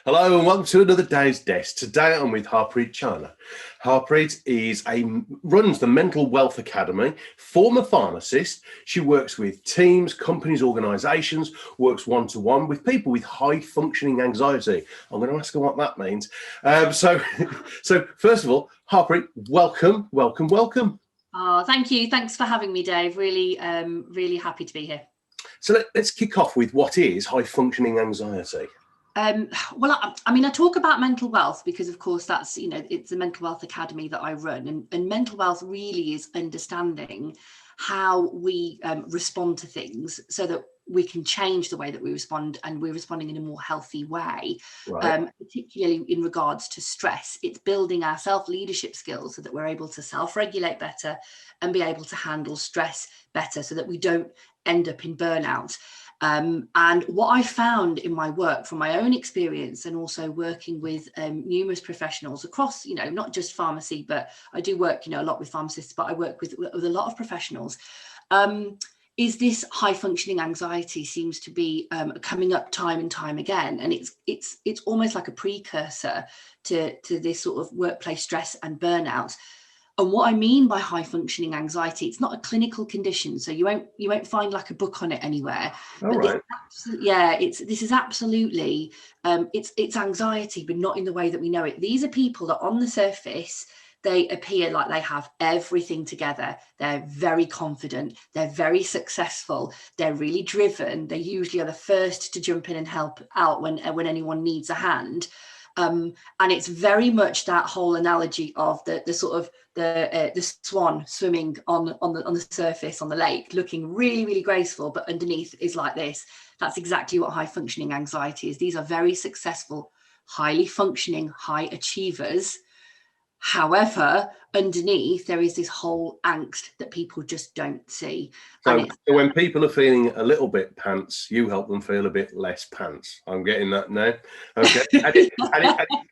Hello and welcome to another day's desk. Today I'm with Harpreet Chana. Harpreet runs the Mental Wealth Academy, former pharmacist. She works with teams, companies, organisations, works one-to-one with people with high functioning anxiety. I'm going to ask her what that means. So first of all, Harpreet, welcome. Oh, thank you. Thanks for having me, Dave. Really happy to be here. So let's kick off with what is high functioning anxiety. Well, I talk about mental wealth because, of course, that's, it's the Mental Wealth Academy that I run. And mental wealth really is understanding how we respond to things so that we can change the way that we respond, and we're responding in a more healthy way, right. Particularly in regards to stress. It's building our self-leadership skills so that we're able to self-regulate better and be able to handle stress better so that we don't end up in burnout. And what I found in my work from my own experience, and also working with numerous professionals across, not just pharmacy, but I do work, a lot with pharmacists, but I work with a lot of professionals, is this high functioning anxiety seems to be coming up time and time again. And it's almost like a precursor to this sort of workplace stress and burnout. And what I mean by high functioning anxiety, it's not a clinical condition, so you won't find like a book on it anywhere. All right. This is absolutely it's anxiety, but not in the way that we know it. These are people that on the surface they appear like they have everything together. They're very confident. They're very successful. They're really driven. They usually are the first to jump in and help out when anyone needs a hand. And it's very much that whole analogy of the sort of the swan swimming on the surface on the lake, looking really, really graceful, but underneath is like this. That's exactly what high functioning anxiety is. These are very successful, highly functioning, high achievers. However, underneath there is this whole angst that people just don't see. So when people are feeling a little bit pants, you help them feel a bit less pants. I'm getting that now. Okay.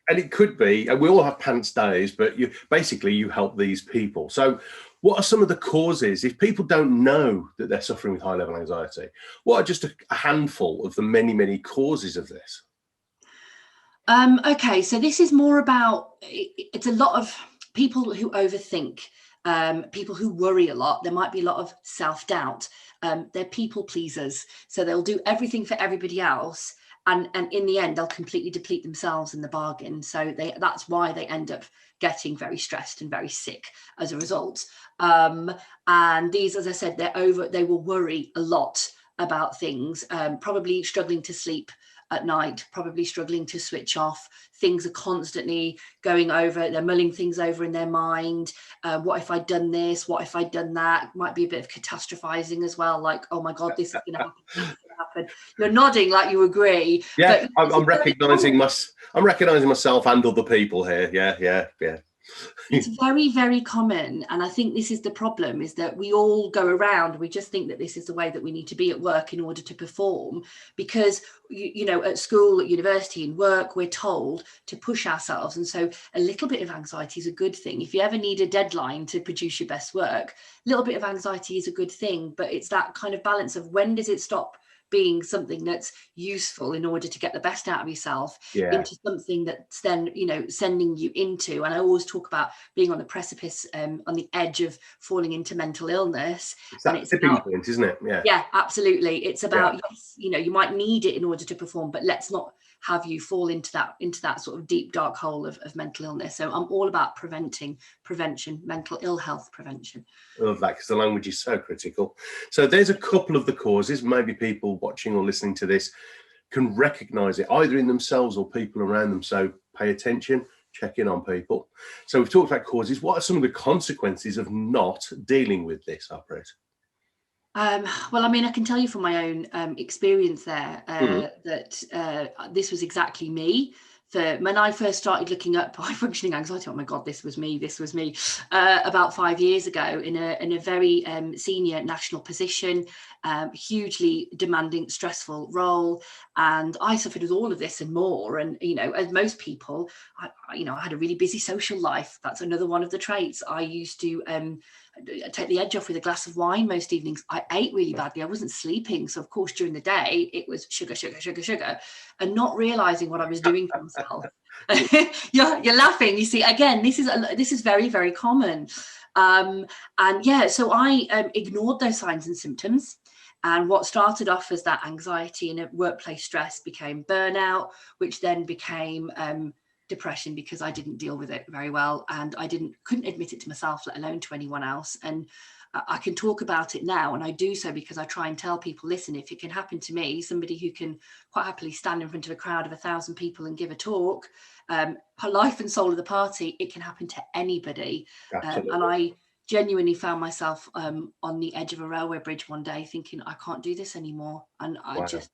and it could be, and we all have pants days, but you help these people. So what are some of the causes? If people don't know that they're suffering with high level anxiety, what are just a handful of the many, many causes of this? Okay, so this is more about, it's a lot of people who overthink, people who worry a lot. There might be a lot of self-doubt. They're people pleasers, so they'll do everything for everybody else, and in the end they'll completely deplete themselves in the bargain. So that's why they end up getting very stressed and very sick as a result. And these, as I said, they will worry a lot about things, probably struggling to sleep at night, probably struggling to switch off. Things are constantly going over, they're mulling things over in their mind. What if I'd done this? What if I'd done that? Might be a bit of catastrophizing as well, like, oh my God, this is going to happen, this is going to happen. You're nodding like you agree. Yeah, but I'm recognizing myself and other people here. Yeah. It's very, very common. And I think this is the problem, is that we all go around, we just think that this is the way that we need to be at work in order to perform, because, at school, at university, in work, we're told to push ourselves. And so a little bit of anxiety is a good thing. If you ever need a deadline to produce your best work, a little bit of anxiety is a good thing. But it's that kind of balance of when does it stop being something that's useful in order to get the best out of yourself, into something that's then, sending you into, and I always talk about being on the precipice, on the edge of falling into mental illness. It's that tipping point, isn't it? Yeah, absolutely. It's about, yes, you might need it in order to perform, but let's not have you fall into that sort of deep, dark hole of mental illness. So I'm all about prevention, mental ill health prevention. I love that, because the language is so critical. So there's a couple of the causes. Maybe people watching or listening to this can recognize it either in themselves or people around them. So pay attention, check in on people. So we've talked about causes. What are some of the consequences of not dealing with this, Harpreet? Well, I can tell you from my own experience there that this was exactly me. When I first started looking up high functioning anxiety, oh my God, this was me, about 5 years ago, in a very senior national position, hugely demanding, stressful role. And I suffered with all of this and more. And, as most people, I had a really busy social life. That's another one of the traits. I used to take the edge off with a glass of wine most evenings. I ate really badly. I wasn't sleeping. So of course, during the day, it was sugar, sugar, sugar, sugar, and not realizing what I was doing to myself. You're laughing. You see, again, this is very, very common. And yeah, so I ignored those signs and symptoms. And what started off as that anxiety and workplace stress became burnout, which then became depression, because I didn't deal with it very well, and I couldn't admit it to myself, let alone to anyone else. And I can talk about it now, and I do so because I try and tell people, listen, if it can happen to me, somebody who can quite happily stand in front of a crowd of 1,000 people and give a talk, life and soul of the party, it can happen to anybody. And I genuinely found myself on the edge of a railway bridge one day thinking, I can't do this anymore. And I just,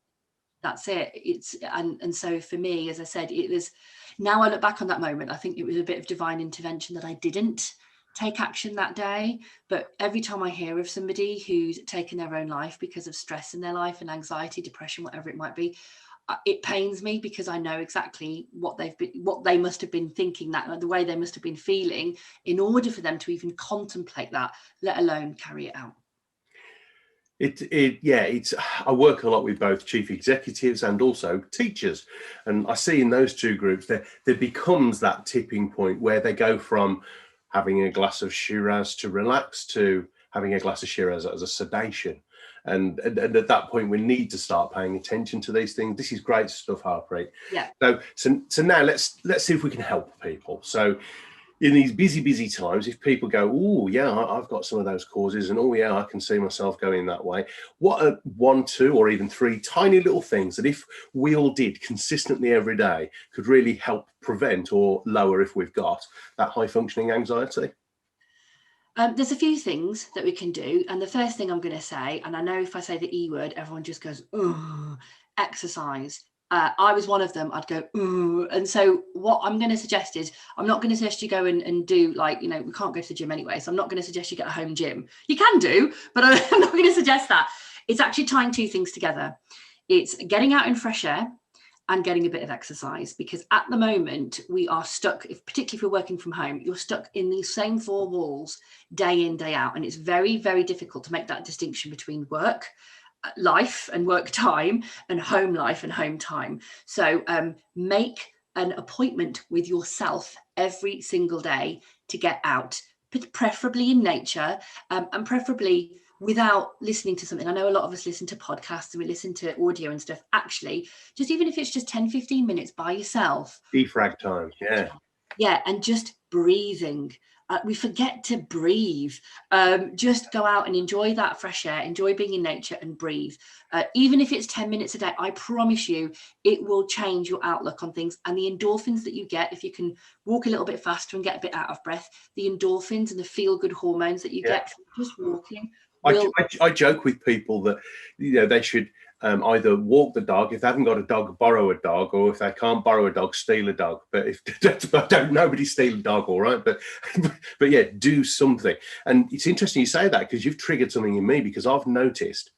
that's it. And so for me, as I said, it was, now I look back on that moment, I think it was a bit of divine intervention that I didn't take action that day. But every time I hear of somebody who's taken their own life because of stress in their life and anxiety, depression, whatever it might be, it pains me, because I know exactly what they must have been thinking, that the way they must have been feeling in order for them to even contemplate that, let alone carry it out. I work a lot with both chief executives and also teachers, and I see in those two groups there becomes that tipping point where they go from having a glass of Shiraz to relax to having a glass of Shiraz as a sedation. And at that point, we need to start paying attention to these things. This is great stuff, Harpreet. Yeah. So now let's see if we can help people. So in these busy times, if people go, oh yeah, I've got some of those causes, and oh yeah, I can see myself going that way. What are 1, 2, or even 3 tiny little things that if we all did consistently every day could really help prevent or lower, if we've got that high functioning anxiety? There's a few things that we can do. And the first thing I'm going to say, and I know if I say the E word, everyone just goes, oh, exercise. I was one of them. I'd go, ooh. And so what I'm going to suggest is, I'm not going to suggest you go and do, like, we can't go to the gym anyway. So I'm not going to suggest you get a home gym. You can do, but I'm not going to suggest that. It's actually tying 2 things together. It's getting out in fresh air and getting a bit of exercise, because at the moment we are stuck, particularly if you're working from home, you're stuck in these same 4 walls day in, day out. And it's very, very difficult to make that distinction between work life and work time and home life and home time. So make an appointment with yourself every single day to get out, but preferably in nature, and preferably without listening to something. I know a lot of us listen to podcasts and we listen to audio and stuff. Actually, just even if it's just 10-15 minutes by yourself. Defrag time, yeah. Yeah, and just breathing. We forget to breathe. Just go out and enjoy that fresh air, enjoy being in nature and breathe. Even if it's 10 minutes a day, I promise you, it will change your outlook on things. And the endorphins that you get, if you can walk a little bit faster and get a bit out of breath, the endorphins and the feel-good hormones that you get from just walking. I joke with people that they should either walk the dog, if they haven't got a dog, borrow a dog, or if they can't borrow a dog, steal a dog. But if nobody steal a dog, all right, but yeah, do something. And it's interesting you say that, because you've triggered something in me, because I've noticed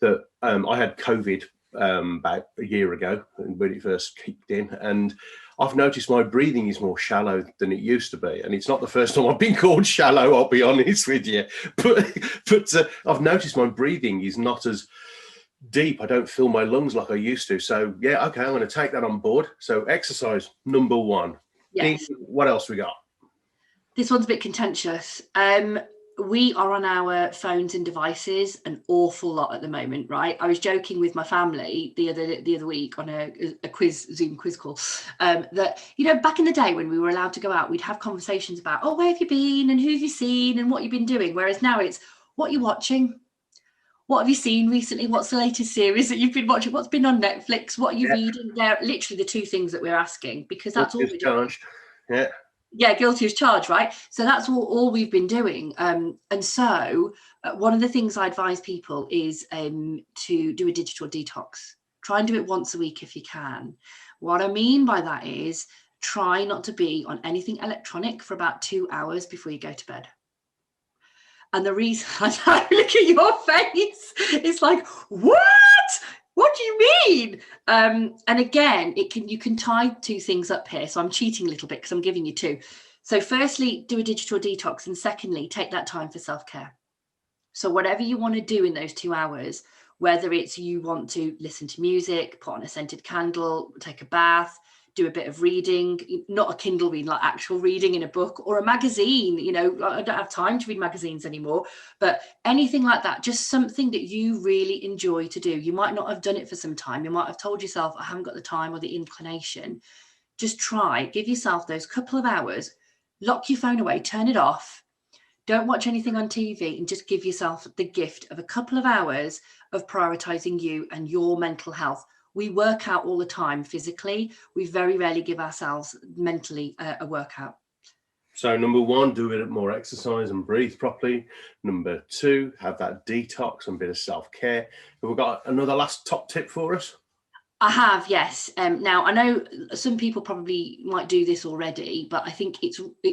that I had COVID about a year ago when it first kicked in, and I've noticed my breathing is more shallow than it used to be. And it's not the first time I've been called shallow, I'll be honest with you. But I've noticed my breathing is not as deep. I don't fill my lungs like I used to. So yeah, okay, I'm going to take that on board. So exercise, number 1. Yes. What else we got? This one's a bit contentious. We are on our phones and devices an awful lot at the moment, right? I was joking with my family the other week on a Zoom quiz call, that, back in the day when we were allowed to go out, we'd have conversations about, oh, where have you been and who have you seen and what you've been doing? Whereas now it's, what you're watching, what have you seen recently? What's the latest series that you've been watching? What's been on Netflix? What are you reading? They're literally the 2 things that we're asking, because that's all we're doing. Yeah, guilty as charged, right? So that's all we've been doing. And so one of the things I advise people is to do a digital detox. Try and do it once a week if you can. What I mean by that is, try not to be on anything electronic for about 2 hours before you go to bed. And the reason, I look at your face, it's like, what? What do you mean? And again, you can tie 2 things up here. So I'm cheating a little bit because I'm giving you 2. So firstly, do a digital detox, and secondly, take that time for self-care. So whatever you want to do in those 2 hours, whether it's you want to listen to music, put on a scented candle, take a bath, do a bit of reading, not a Kindle reading, like actual reading in a book or a magazine. I don't have time to read magazines anymore, but anything like that, just something that you really enjoy to do. You might not have done it for some time. You might have told yourself, I haven't got the time or the inclination. Just try, give yourself those couple of hours, lock your phone away, turn it off. Don't watch anything on TV, and just give yourself the gift of a couple of hours of prioritizing you and your mental health. We work out all the time physically. We very rarely give ourselves mentally a workout. So number 1, do a bit more exercise and breathe properly. Number 2, have that detox and a bit of self-care. Have we got another last top tip for us? I have, yes. Now, I know some people probably might do this already, but I think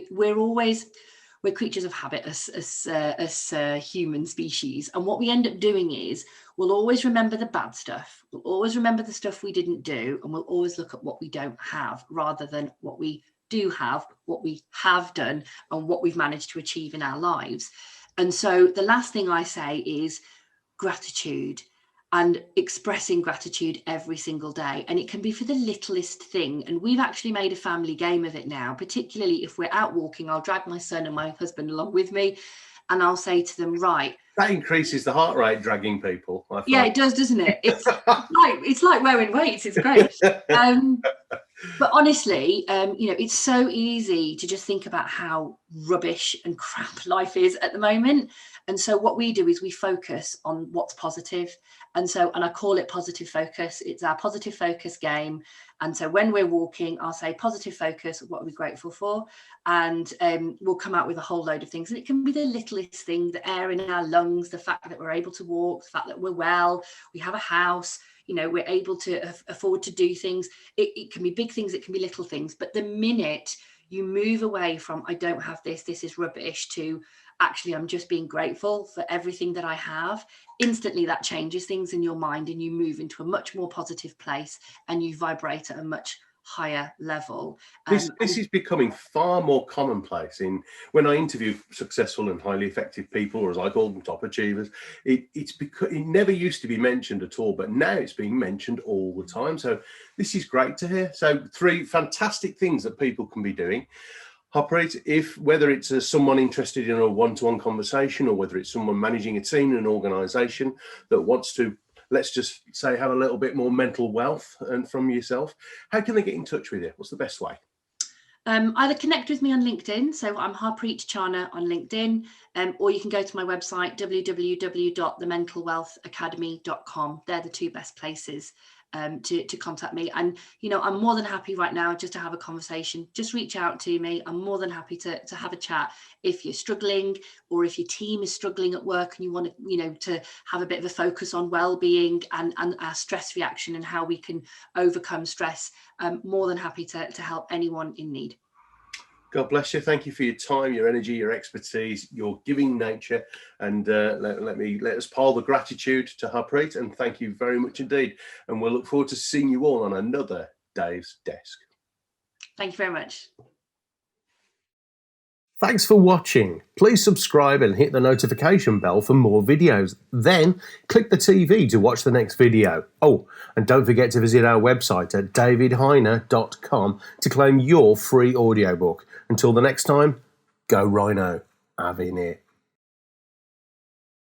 we're creatures of habit as human species. And what we end up doing is we'll always remember the bad stuff. We'll always remember the stuff we didn't do. And we'll always look at what we don't have rather than what we do have, what we have done, and what we've managed to achieve in our lives. And so the last thing I say is gratitude, and expressing gratitude every single day. And it can be for the littlest thing. And we've actually made a family game of it now, particularly if we're out walking. I'll drag my son and my husband along with me, and I'll say to them, right. That increases the heart rate, dragging people. Yeah, it does, doesn't it? It's like wearing weights. It's great. But honestly, it's so easy to just think about how rubbish and crap life is at the moment. And so what we do is we focus on what's positive. And I call it positive focus. It's our positive focus game. And so when we're walking, I'll say positive focus, what are we grateful for? And we'll come out with a whole load of things. And it can be the littlest thing, the air in our lungs, the fact that we're able to walk, the fact that we're well, we have a house, we're able to afford to do things. It can be big things, it can be little things. But the minute you move away from, I don't have this is rubbish, to actually, I'm just being grateful for everything that I have, instantly that changes things in your mind, and you move into a much more positive place, and you vibrate at a much higher level. This is becoming far more commonplace when I interview successful and highly effective people, or as I call them, top achievers. It never used to be mentioned at all, but now it's being mentioned all the time. So this is great to hear. So 3 fantastic things that people can be doing. Harpreet, whether it's someone interested in a one-to-one conversation, or whether it's someone managing a team in an organization that wants to, let's just say, have a little bit more mental wealth and from yourself, how can they get in touch with you? What's the best way? Either connect with me on LinkedIn. So I'm Harpreet Chana on LinkedIn, or you can go to my website, www.thementalwealthacademy.com. They're the 2 best places to contact me. And, I'm more than happy right now just to have a conversation. Just reach out to me. I'm more than happy to have a chat. If you're struggling, or if your team is struggling at work and you want to, to have a bit of a focus on well-being and our stress reaction and how we can overcome stress, I'm more than happy to help anyone in need. God bless you. Thank you for your time, your energy, your expertise, your giving nature. And let us pile the gratitude to Harpreet, and thank you very much indeed. And we'll look forward to seeing you all on another Dave's Desk. Thank you very much. Thanks for watching. Please subscribe and hit the notification bell for more videos. Then click the TV to watch the next video. Oh, and don't forget to visit our website at davidhyner.com to claim your free audiobook. Until the next time, go Rhino. Have in it.